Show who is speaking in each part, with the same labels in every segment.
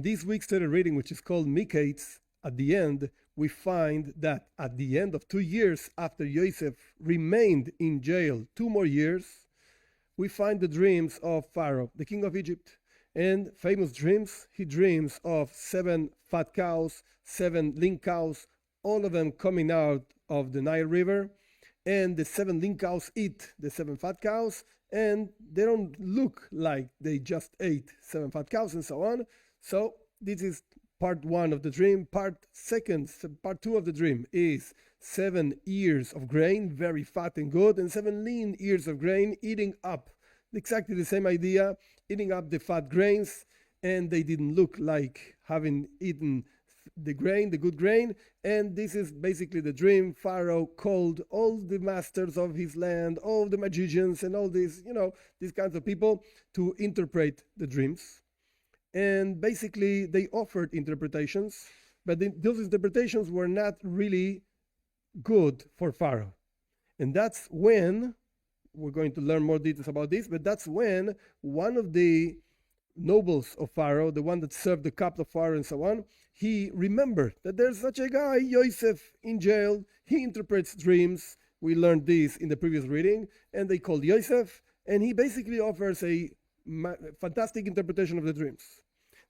Speaker 1: this week's Torah reading, which is called Miketz, at the end, we find that at the end of 2 years after Yosef remained in jail 2 more years, we find the dreams of Pharaoh, the king of Egypt. And famous dreams, he dreams of 7 fat cows, 7 lean cows, all of them coming out of the Nile River. And the 7 lean cows eat the 7 fat cows, and they don't look like they just ate 7 fat cows and so on. So this is part 1 of the dream. Part 2 of the dream is 7 ears of grain, very fat and good, and 7 lean ears of grain eating up. Exactly the same idea, eating up the fat grains, and they didn't look like having eaten the grain, the good grain. And this is basically the dream. Pharaoh called all the masters of his land, all the magicians and all these, these kinds of people to interpret the dreams. And basically they offered interpretations, but those interpretations were not really good for Pharaoh. And that's when, we're going to learn more details about this, but that's when one of the nobles of Pharaoh, the one that served the cup of Pharaoh and so on, he remembered that there's such a guy, Yosef, in jail. He interprets dreams. We learned this in the previous reading. And they called Yosef, and he basically offers a fantastic interpretation of the dreams.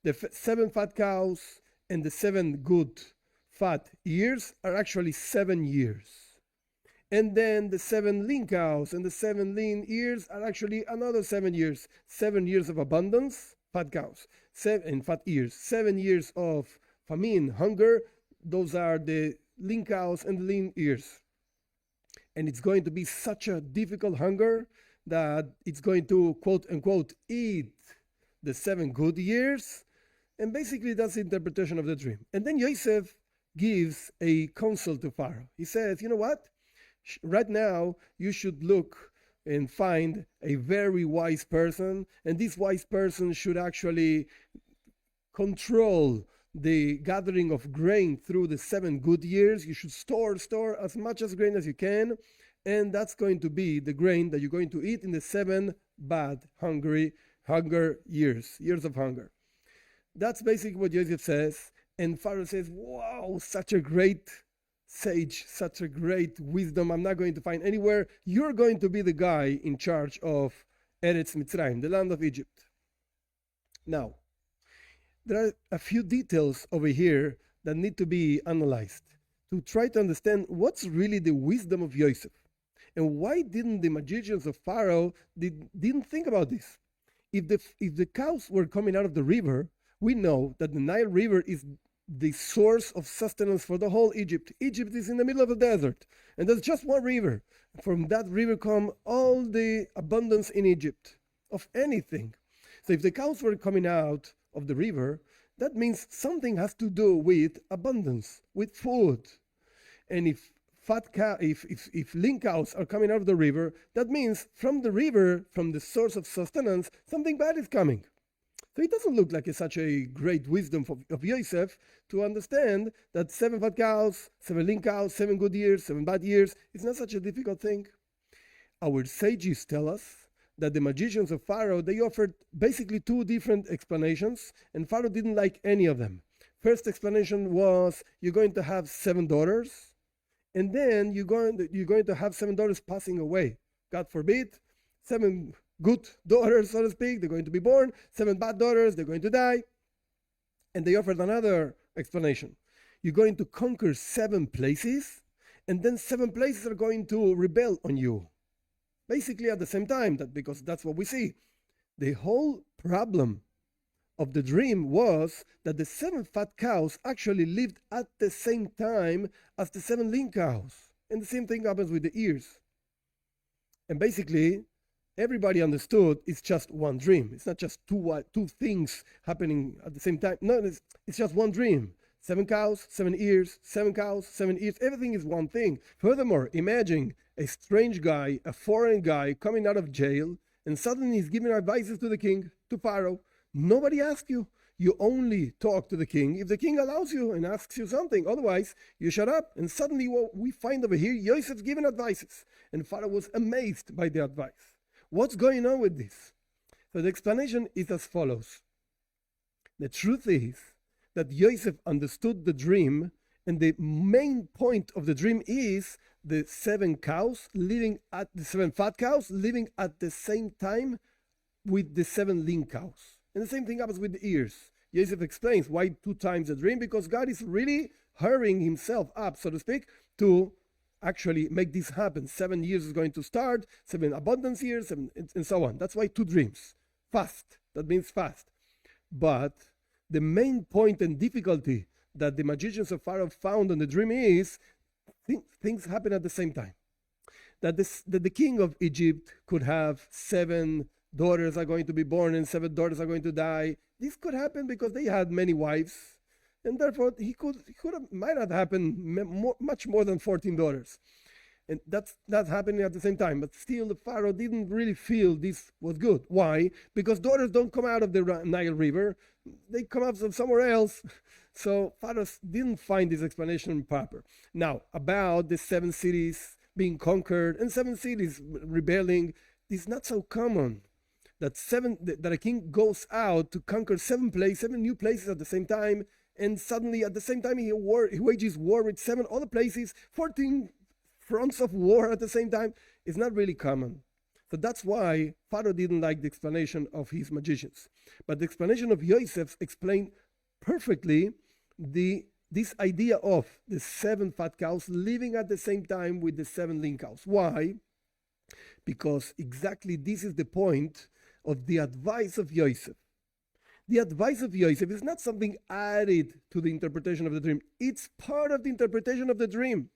Speaker 1: The 7 fat cows and the 7 good fat ears are actually 7 years. And then the 7 lean cows and the 7 lean ears are actually another 7 years. 7 years of abundance, fat cows, 7 fat ears. 7 years of famine, hunger, those are the lean cows and the lean ears. And it's going to be such a difficult hunger that it's going to, quote unquote, eat the 7 good years. And basically that's the interpretation of the dream. And then Yosef gives a counsel to Pharaoh. He says, you know what? Right now, you should look and find a very wise person, and this wise person should actually control the gathering of grain through the 7 good years. You should store as much as grain as you can, and that's going to be the grain that you're going to eat in the 7 bad, hunger years of hunger. That's basically what Yosef says, and Pharaoh says, wow, such a great sage, such a great wisdom I'm not going to find anywhere. You're going to be the guy in charge of Eretz Mitzrayim, the land of Egypt. Now, there are a few details over here that need to be analyzed to try to understand what's really the wisdom of Yosef. And why didn't the magicians of Pharaoh didn't think about this? If the cows were coming out of the river, we know that the Nile River is the source of sustenance for the whole Egypt. Egypt is in the middle of the desert, and there's just one river. From that river come all the abundance in Egypt of anything. So if the cows were coming out of the river, that means something has to do with abundance, with food. And if lean cows are coming out of the river, that means from the river, from the source of sustenance, something bad is coming. So it doesn't look like such a great wisdom of Yosef to understand that 7 fat cows, 7 lean cows, 7 good years, 7 bad years, it's not such a difficult thing. Our sages tell us that the magicians of Pharaoh, they offered basically 2 different explanations, and Pharaoh didn't like any of them. First explanation was, you're going to have 7 daughters, and then you're going to have 7 daughters passing away. God forbid, 7 good daughters, so to speak, they're going to be born. 7 bad daughters, they're going to die. And they offered another explanation. You're going to conquer 7 places, and then 7 places are going to rebel on you. Basically at the same time, because that's what we see. The whole problem of the dream was that the 7 fat cows actually lived at the same time as the 7 lean cows. And the same thing happens with the ears. And basically, everybody understood it's just one dream. It's not just two things happening at the same time. No, it's just one dream. 7 cows, 7 ears, 7 cows, 7 ears. Everything is one thing. Furthermore, imagine a strange guy, a foreign guy coming out of jail, and suddenly he's giving advices to the king, to Pharaoh. Nobody asked you. You only talk to the king if the king allows you and asks you something. Otherwise, you shut up. And suddenly what we find over here, Yosef's giving advices. And Pharaoh was amazed by the advice. What's going on with this? So the explanation is as follows. The truth is that Yosef understood the dream, and the main point of the dream is the seven fat cows living at the same time with the seven lean cows. And the same thing happens with the ears. Yosef explains why 2 times the dream, because God is really hurrying himself up, so to speak, to actually make this happen. 7 years is going to start, 7 abundance years, and so on. That's why 2 dreams. Fast. That means fast. But the main point and difficulty that the magicians of Pharaoh found on the dream is things happen at the same time. That the king of Egypt could have 7 daughters are going to be born and 7 daughters are going to die. This could happen because they had many wives, and therefore might not happen much more than 14 daughters. And that's happening at the same time. But still, the Pharaoh didn't really feel this was good. Why? Because daughters don't come out of the Nile River. They come out from somewhere else. So Pharaoh didn't find this explanation proper. Now, about the 7 cities being conquered and 7 cities rebelling, this is not so common. That a king goes out to conquer 7 new places at the same time, and suddenly at the same time he wages war with 7 other places, 14 fronts of war at the same time. Is not really common. So that's why Pharaoh didn't like the explanation of his magicians. But the explanation of Yosef explained perfectly this idea of the 7 fat cows living at the same time with the 7 lean cows. Why? Because exactly this is the point of the advice of Yosef. The advice of Yosef is not something added to the interpretation of the dream. It's part of the interpretation of the dream.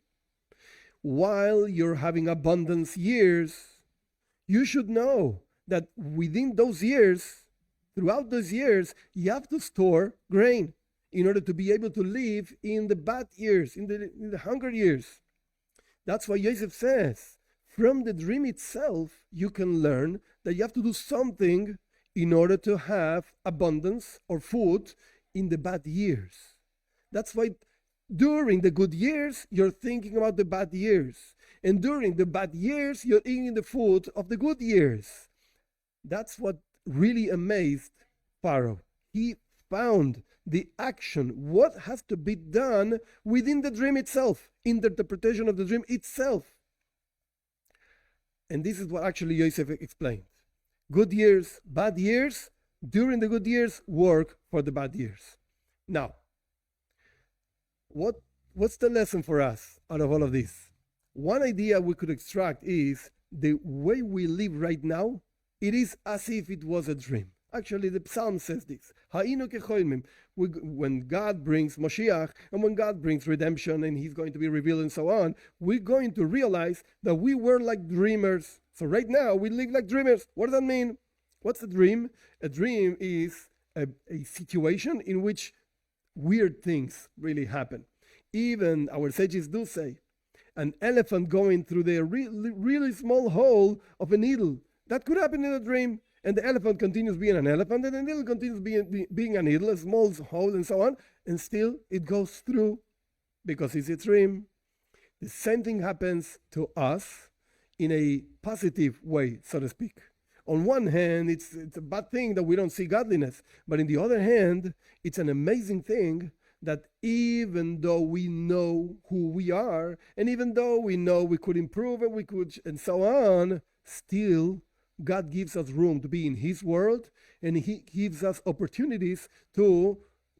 Speaker 1: While you're having abundance years, you should know that within those years, throughout those years, you have to store grain in order to be able to live in the bad years, in the hunger years. That's why Yosef says, from the dream itself, you can learn that you have to do something in order to have abundance or food in the bad years. That's why during the good years, you're thinking about the bad years. And during the bad years, you're eating the food of the good years. That's what really amazed Pharaoh. He found the action, what has to be done within the dream itself, in the interpretation of the dream itself. And this is what actually Yosef explained. Good years, bad years. During the good years, work for the bad years. Now, what's the lesson for us out of all of this? One idea we could extract is the way we live right now, it is as if it was a dream. Actually, the Psalm says this. When God brings Moshiach and when God brings redemption and he's going to be revealed and so on, we're going to realize that we were like dreamers. So right now, we live like dreamers. What does that mean? What's a dream? A dream is a situation in which weird things really happen. Even our sages do say, an elephant going through the really small hole of a needle, that could happen in a dream. And the elephant continues being an elephant, and the needle continues being a needle, a small hole, and so on. And still, it goes through because it's a dream. The same thing happens to us in a positive way, so to speak. On one hand, it's a bad thing that we don't see godliness. But on the other hand, it's an amazing thing that even though we know who we are, and even though we know we could improve and so on, still, God gives us room to be in His world, and He gives us opportunities to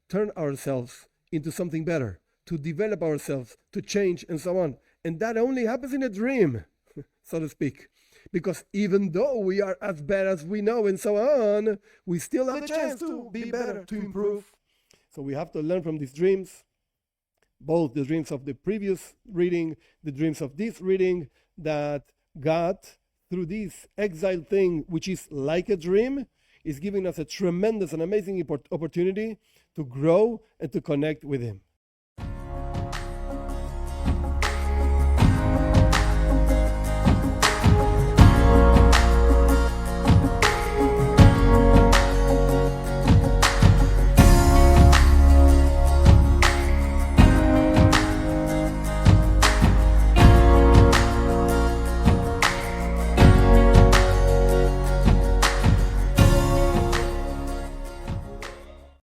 Speaker 1: turn ourselves into something better, to develop ourselves, to change, and so on. And that only happens in a dream, so to speak. Because even though we are as bad as we know and so on, we still have a chance to be better, to improve. So we have to learn from these dreams, both the dreams of the previous reading, the dreams of this reading, that God, through this exile thing, which is like a dream, is giving us a tremendous and amazing opportunity to grow and to connect with Him.